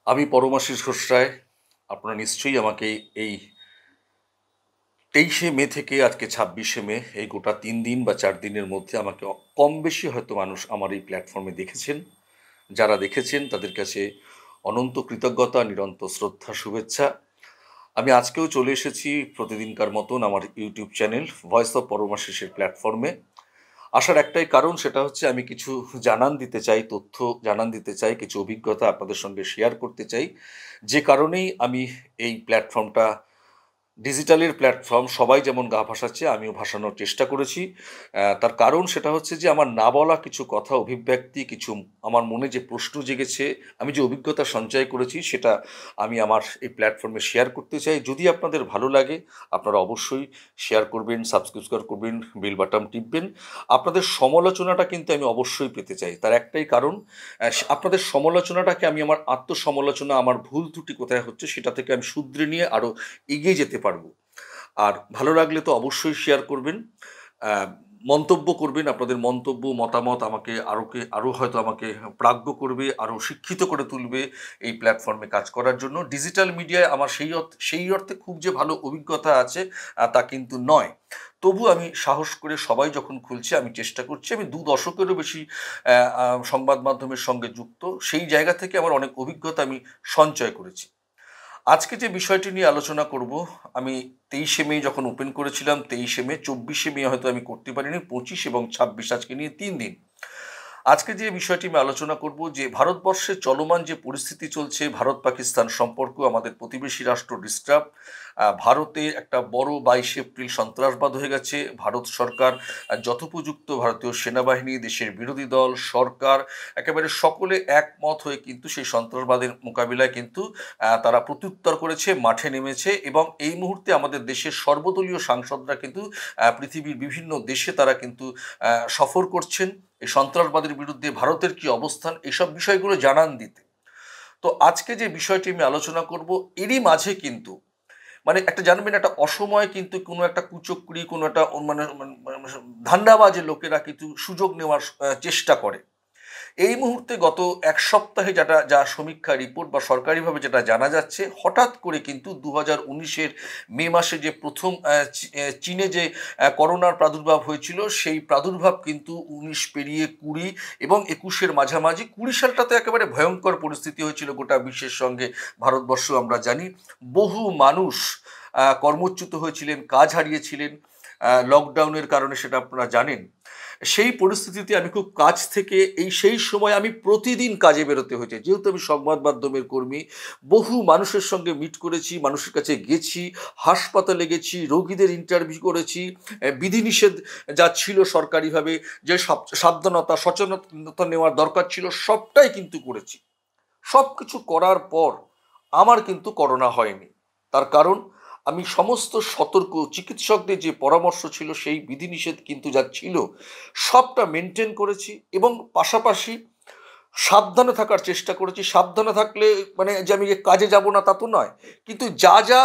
আমি পরমাশিস ঘোষ রায়। আপনারা নিশ্চয়ই আমাকে এই ২৩শে মে থেকে আজকে ২৬শে মে এই গোটা ৩ দিন বা ৪ দিনের মধ্যে আমাকে কম বেশি হয়তো মানুষ আমার এই প্ল্যাটফর্মে দেখেছেন। যারা দেখেছেন তাদের কাছে অনন্ত কৃতজ্ঞতা, নিরন্তর শ্রদ্ধা, শুভেচ্ছা। আমি আজকেও চলে এসেছি প্রতিদিনকার মতন আমার ইউটিউব চ্যানেল ভয়েস অফ পরমাশিসের প্ল্যাটফর্মে। আসার একটাই কারণ, সেটা হচ্ছে আমি কিছু জানান দিতে চাই, তথ্য জানান দিতে চাই, কিছু অভিজ্ঞতা আপনাদের সঙ্গে শেয়ার করতে চাই। যে কারণেই আমি এই প্ল্যাটফর্মটা ডিজিটালের প্ল্যাটফর্ম, সবাই যেমন গা ভাসাচ্ছে আমিও ভাসানোর চেষ্টা করেছি। তার কারণ সেটা হচ্ছে যে আমার না বলা কিছু কথা, অভিব্যক্তি, কিছু আমার মনে যে প্রশ্ন জেগেছে, আমি যে অভিজ্ঞতা সঞ্চয় করেছি সেটা আমি আমার এই প্ল্যাটফর্মে শেয়ার করতে চাই। যদি আপনাদের ভালো লাগে আপনারা অবশ্যই শেয়ার করবেন, সাবস্ক্রাইব করবেন, বেল বাটন টিপবেন। আপনাদের সমালোচনাটা কিন্তু আমি অবশ্যই পেতে চাই। তার একটাই কারণ, আপনাদের সমালোচনাটাকে আমি আমার আত্মসমালোচনা, আমার ভুল ত্রুটি কোথায় হচ্ছে সেটা থেকে আমি শুধরে নিয়ে আরও এগিয়ে যেতে পারবো। আর ভালো লাগলে তো অবশ্যই শেয়ার করবেন। মন্তব্য করবেন। আপনাদের মন্তব্য, মতামত আমাকে আরও হয়তো আমাকে প্রাজ্ঞ করবে, আরও শিক্ষিত করে তুলবে এই প্ল্যাটফর্মে কাজ করার জন্য। ডিজিটাল মিডিয়ায় আমার সেই অর্থে খুব যে ভালো অভিজ্ঞতা আছে তা কিন্তু নয়। তবু আমি সাহস করে সবাই যখন খুলছে আমি চেষ্টা করছি। আমি ২ দশকেরও বেশি সংবাদ মাধ্যমের সঙ্গে যুক্ত। সেই জায়গা থেকে আমার অনেক অভিজ্ঞতা আমি সঞ্চয় করেছি। আজকে যে বিষয়টি নিয়ে আলোচনা করব, আমি ২৩শে মে যখন ওপেন করেছিলাম, ২৩শে মে, ২৪শে মে হয়তো আমি করতে পারিনি, ২৫ এবং ২৬ আজকে নিয়ে ৩ দিন। আজকে যে বিষয়টি আমি আলোচনা করব, যে ভারতবর্ষে চলমান যে পরিস্থিতি চলছে, ভারত পাকিস্তান সম্পর্ক, আমাদের প্রতিবেশী রাষ্ট্র ডিস্টার্ব, ভারতে একটা বড় ২২শে এপ্রিল সন্ত্রাসবাদ হয়ে গেছে। ভারত সরকার যথোপযুক্ত, ভারতীয় সেনাবাহিনী, দেশের বিরোধী দল, সরকার একেবারে সকলে একমত হয়ে কিন্তু সেই সন্ত্রাসবাদের মোকাবিলায় কিন্তু তারা প্রত্যুত্তর করেছে, মাঠে নেমেছে। এবং এই মুহূর্তে আমাদের দেশের সর্বদলীয় সাংসদরা কিন্তু পৃথিবীর বিভিন্ন দেশে তারা কিন্তু সফর করছেন এই সন্ত্রাসবাদের বিরুদ্ধে ভারতের কি অবস্থান, এইসব বিষয়গুলো জানান দিতে। তো আজকে যে বিষয়টি আমি আলোচনা করব, এরই মাঝে কিন্তু মানে একটা জানবেন, একটা অসময়ে কিন্তু কোনো একটা কুচক্রী, কোনো একটা মানে ধান্দাবাজে লোকেরা কিন্তু সুযোগ নেওয়ার চেষ্টা করে। এই মুহূর্তে গত ১ সপ্তাহে যা সমীক্ষা রিপোর্ট বা সরকারিভাবে যেটা জানা যাচ্ছে, হঠাৎ করে কিন্তু ২০১৯-এর মে মাসে যে প্রথম চীনে যে করোনার প্রাদুর্ভাব হয়েছিল, সেই প্রাদুর্ভাব কিন্তু ১৯ পেরিয়ে ২০ এবং ২১-এর মাঝামাঝি, ২০ সালটাতে একেবারে ভয়ঙ্কর পরিস্থিতি হয়েছিল গোটা বিশ্বের সঙ্গে। ভারতবর্ষ আমরা জানি বহু মানুষ কর্মচ্যুত হয়েছিলেন, কাজ হারিয়েছিলেন লকডাউনের কারণে, সেটা আপনারা জানেন। সেই পরিস্থিতিতে আমি খুব কাছ থেকে সেই সময় আমি প্রতিদিন কাজে বেরোতে হয়েছে, যেহেতু আমি সংবাদ মাধ্যমের কর্মী। বহু মানুষের সঙ্গে মিট করেছি, মানুষের কাছে গেছি, হাসপাতালে গেছি, রোগীদের ইন্টারভিউ করেছি। বিধিনিষেধ যা ছিল সরকারিভাবে, যে সাবধানতা, সচেতনতা নেওয়ার দরকার ছিল, সবটাই কিন্তু করেছি। সব কিছু করার পর আমার কিন্তু করোনা হয়নি। তার কারণ, আমি সমস্ত সতর্ক, চিকিৎসকদের যে পরামর্শ ছিল, সেই বিধিনিষেধ কিন্তু যা ছিল সবটা মেনটেন করেছি। এবং পাশাপাশি সাবধানে থাকার চেষ্টা করেছি। সাবধানে থাকলে মানে যে আমি কাজে যাব না তা তো নয়, কিন্তু যা যা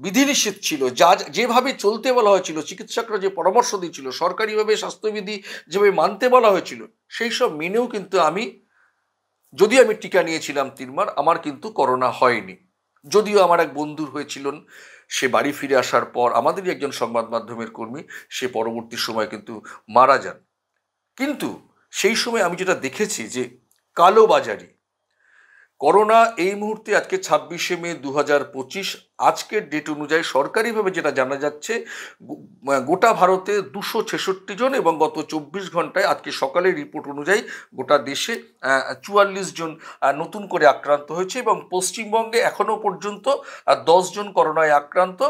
বিধিনিষেধ ছিল, যেভাবে চলতে বলা হয়েছিল, চিকিৎসকরা যে পরামর্শ দিয়েছিল, সরকারিভাবে স্বাস্থ্যবিধি যেভাবে মানতে বলা হয়েছিল, সেই সব মেনেও কিন্তু যদিও আমি টিকা নিয়েছিলাম ৩ বার, আমার কিন্তু করোনা হয়নি। যদিও আমার এক বন্ধুর হয়েছিলেন, সে বাড়ি ফিরে আসার পর, আমাদেরই একজন সংবাদ মাধ্যমের কর্মী, সে পরবর্তী সময় কিন্তু মারা যান। কিন্তু সেই সময় আমি যেটা দেখেছি যে কালোবাজারি করোনা এই মুহূর্তে, আজকে ২৬শে মে ২০২৫, আজকের ডেট অনুযায়ী সরকারিভাবে যেটা জানা যাচ্ছে, গোটা ভারতে ২৬৬ জন, এবং গত ২৪ ঘন্টায় আজকে সকালের রিপোর্ট অনুযায়ী গোটা দেশে ৪৪ জন নতুন করে আক্রান্ত হয়েছে। এবং পশ্চিমবঙ্গে এখনো পর্যন্ত ১০ জন করোনায় আক্রান্ত।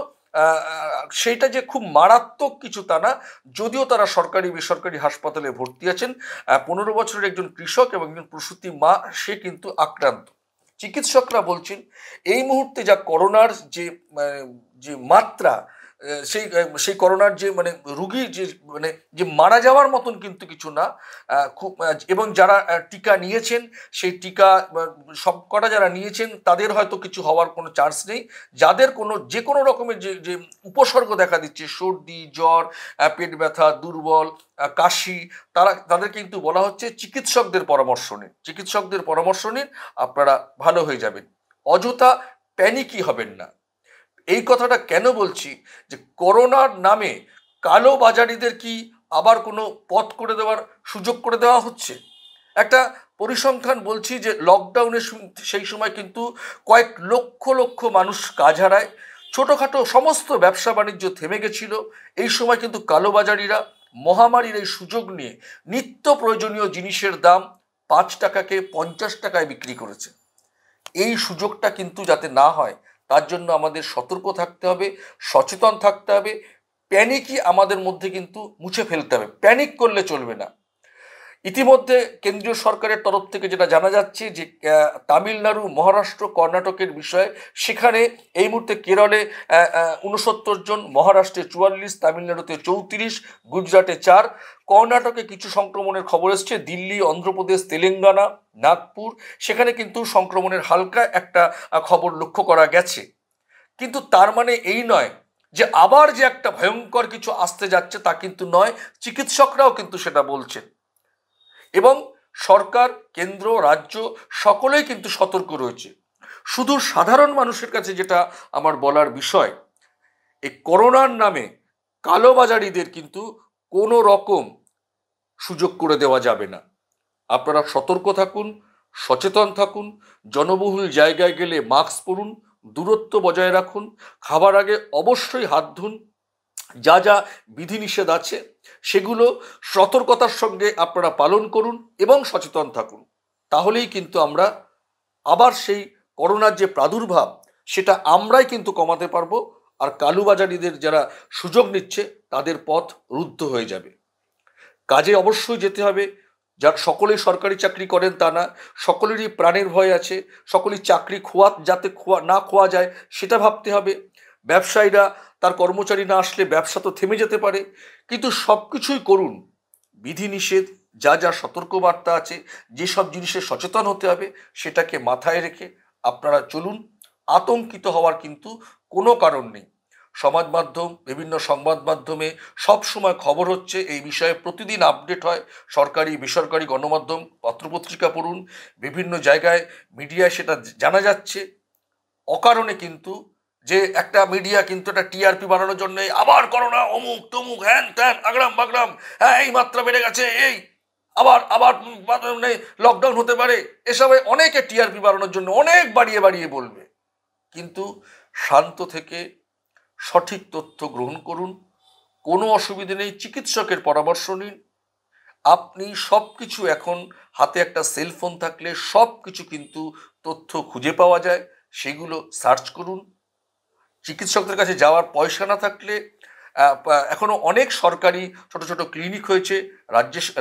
সেইটা যে খুব মারাত্মক কিছু তা না, যদিও তারা সরকারি বেসরকারি হাসপাতালে ভর্তি আছেন। ১৫ বছরের একজন কৃষক এবং একজন প্রসূতি মা, সে কিন্তু আক্রান্ত। চিকিৎসকরা বলছেন এই মুহূর্তে যা করোনার যে মাত্রা, সেই সেই করোনার যে মানে রুগী যে মানে যে মারা যাওয়ার মতন কিন্তু কিছু না। খুব এবং যারা টিকা নিয়েছেন সেই টিকা সব কটা যারা নিয়েছেন তাদের হয়তো কিছু হওয়ার কোনো চান্স নেই। যাদের কোনো যে কোনো রকমের যে যে উপসর্গ দেখা দিচ্ছে, সর্দি, জ্বর, পেট ব্যথা, দুর্বল, কাশি, তাদের কিন্তু বলা হচ্ছে চিকিৎসকদের পরামর্শ নিন, চিকিৎসকদের পরামর্শ নিন, আপনারা ভালো হয়ে যাবেন। অযথা প্যানিকই হবেন না। এই কথাটা কেন বলছি, যে করোনার নামে কালো বাজারিদের কি আবার কোনো পথ করে দেওয়ার সুযোগ করে দেওয়া হচ্ছে? একটা পরিসংখ্যান বলছি যে লকডাউনের সেই সময় কিন্তু কয়েক লক্ষ লক্ষ মানুষ কাজ হারায়, ছোটোখাটো সমস্ত ব্যবসা বাণিজ্য থেমে গেছিল। এই সময় কিন্তু কালোবাজারিরা মহামারীর এই সুযোগ নিয়ে নিত্য প্রয়োজনীয় জিনিসের দাম 5 টাকাকে 50 টাকায় বিক্রি করেছে। এই সুযোগটা কিন্তু যাতে না হয় তার জন্য আমাদের সতর্ক থাকতে হবে, সচেতন থাকতে হবে, প্যানিকই আমাদের মধ্যে কিন্তু মুছে ফেলতে হবে, প্যানিক করলে চলবে না। ইতিমধ্যে কেন্দ্রীয় সরকারের তরফ থেকে যেটা জানা যাচ্ছে যে তামিলনাড়ু, মহারাষ্ট্র, কর্ণাটকের বিষয়ে, সেখানে এই মুহূর্তে কেরলে 69 জন, মহারাষ্ট্রে 44, তামিলনাড়ুতে 34, গুজরাটে 4, কর্ণাটকে কিছু সংক্রমণের খবর এসছে, দিল্লি, অন্ধ্রপ্রদেশ, তেলেঙ্গানা, নাগপুর, সেখানে কিন্তু সংক্রমণের হালকা একটা খবর লক্ষ্য করা গেছে। কিন্তু তার মানে এই নয় যে আবার যে একটা ভয়ঙ্কর কিছু আসতে যাচ্ছে, তা কিন্তু নয়। চিকিৎসকরাও কিন্তু সেটা বলছেন এবং সরকার, কেন্দ্র, রাজ্য সকলেই কিন্তু সতর্ক রয়েছে। শুধু সাধারণ মানুষের কাছে যেটা আমার বলার বিষয়, এই করোনার নামে কালোবাজারিদের কিন্তু কোনো রকম সুযোগ করে দেওয়া যাবে না। আপনারা সতর্ক থাকুন, সচেতন থাকুন, জনবহুল জায়গায় গেলে মাস্ক পরুন, দূরত্ব বজায় রাখুন, খাবার আগে অবশ্যই হাত ধুন, যা যা বিধিনিষেধ আছে সেগুলো সতর্কতার সঙ্গে আপনারা পালন করুন এবং সচেতন থাকুন। তাহলেই কিন্তু আমরা আবার সেই করোনার যে প্রাদুর্ভাব সেটা আমরাই কিন্তু কমাতে পারবো, আর কালোবাজারিদের যারা সুযোগ নিচ্ছে তাদের পথ রুদ্ধ হয়ে যাবে। কাজে অবশ্যই যেতে হবে। যার সকলেই সরকারি চাকরি করেন তা না, সকলেরই প্রাণের ভয় আছে, সকলেই চাকরি যাতে না খোয়া যায় সেটা ভাবতে হবে। ব্যবসায়ীরা তার কর্মচারী না আসলে ব্যবসা তো থেমে যেতে পারে। কিন্তু সব কিছুই করুন, বিধিনিষেধ যা যা সতর্কবার্তা আছে, যেসব জিনিসে সচেতন হতে হবে সেটাকে মাথায় রেখে আপনারা চলুন। আতঙ্কিত হওয়ার কিন্তু কোনো কারণ নেই। সমাজ মাধ্যম, বিভিন্ন সংবাদ মাধ্যমে সব সময় খবর হচ্ছে, এই বিষয়ে প্রতিদিন আপডেট হয়। সরকারি, বেসরকারি গণমাধ্যম, পত্রপত্রিকা পড়ুন, বিভিন্ন জায়গায় মিডিয়ায় সেটা জানা যাচ্ছে। অকারণে কিন্তু যে একটা মিডিয়া কিন্তু একটা টিআরপি বানানোর জন্য আবার করোনা, অমুক তমুক, হ্যান ত্যান, আগড়াম বাগড়াম, হ্যাঁ এই মাত্রা বেড়ে গেছে, এই আবার আবার লকডাউন হতে পারে, এসবে অনেকে টিআরপি বাড়ানোর জন্য অনেক বাড়িয়ে বাড়িয়ে বলবে। কিন্তু শান্ত থেকে সঠিক তথ্য গ্রহণ করুন, কোনো অসুবিধে নেই, চিকিৎসকের পরামর্শ নিন। আপনি সব কিছু এখন হাতে একটা সেলফোন থাকলে সব কিছু কিন্তু তথ্য খুঁজে পাওয়া যায়, সেগুলো সার্চ করুন। চিকিৎসকদের কাছে যাওয়ার পয়সা না থাকলে এখনো অনেক সরকারি ছোট ছোট ক্লিনিক হয়েছে,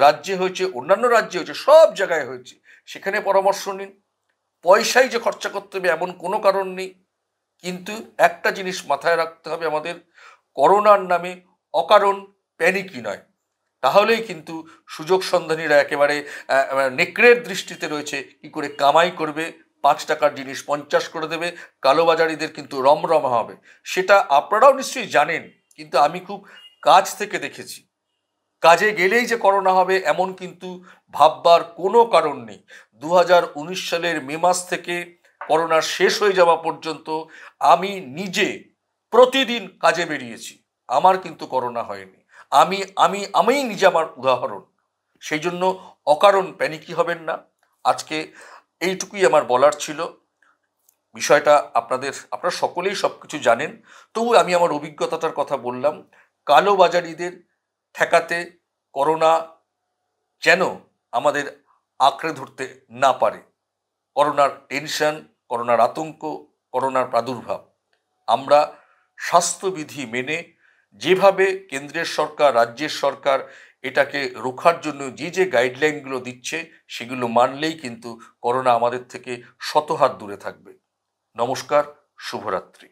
রাজ্যে হয়েছে, অন্যান্য রাজ্যে হয়েছে, সব জায়গায় হয়েছে, সেখানে পরামর্শ নিন। পয়সাই যে খরচা করতে হবে এমন কোনো কারণ নেই। কিন্তু একটা জিনিস মাথায় রাখতে হবে আমাদের, করোনার নামে অকারণ প্যানিকই নয়। তাহলেই কিন্তু সুযোগ সন্ধানীরা একেবারে নেকড়ের দৃষ্টিতে রয়েছে, কি করে কামাই করবে, 5 টাকার জিনিস 50 করে দেবে, কালোবাজারিদের কিন্তু রমরমা হবে। সেটা আপনারাও নিশ্চয়ই জানেন, কিন্তু আমি খুব কাছ থেকে দেখেছি। কাজে গেলেই যে করোনা হবে এমন কিন্তু ভাববার কোনো কারণ নেই। 2019 সালের মে মাস থেকে করোনা শেষ হয়ে যাওয়া পর্যন্ত আমি নিজে প্রতিদিন কাজে বেরিয়েছি, আমার কিন্তু করোনা হয়নি। আমি আমি আমি নিজে আমার উদাহরণ। সেই জন্য অকারণ প্যানিকি হবেন না। আজকে এইটুকুই আমার বলার ছিল। বিষয়টা আপনারা সকলেই সব কিছু জানেন, তবু আমি আমার অভিজ্ঞতাটার কথা বললাম। কালোবাজারিদের ঠেকাতে করোনা যেন আমাদের আঁকড়ে ধরতে না পারে। করোনার টেনশন, করোনার আতঙ্ক, করোনার প্রাদুর্ভাব, আমরা স্বাস্থ্যবিধি মেনে যেভাবে কেন্দ্রের সরকার, রাজ্যের সরকার এটাকে রোখার জন্য যে যে গাইডলাইনগুলো দিচ্ছে সেগুলো মানলেই কিন্তু করোনা আমাদের থেকে শত হাত দূরে থাকবে। নমস্কার, শুভরাত্রি।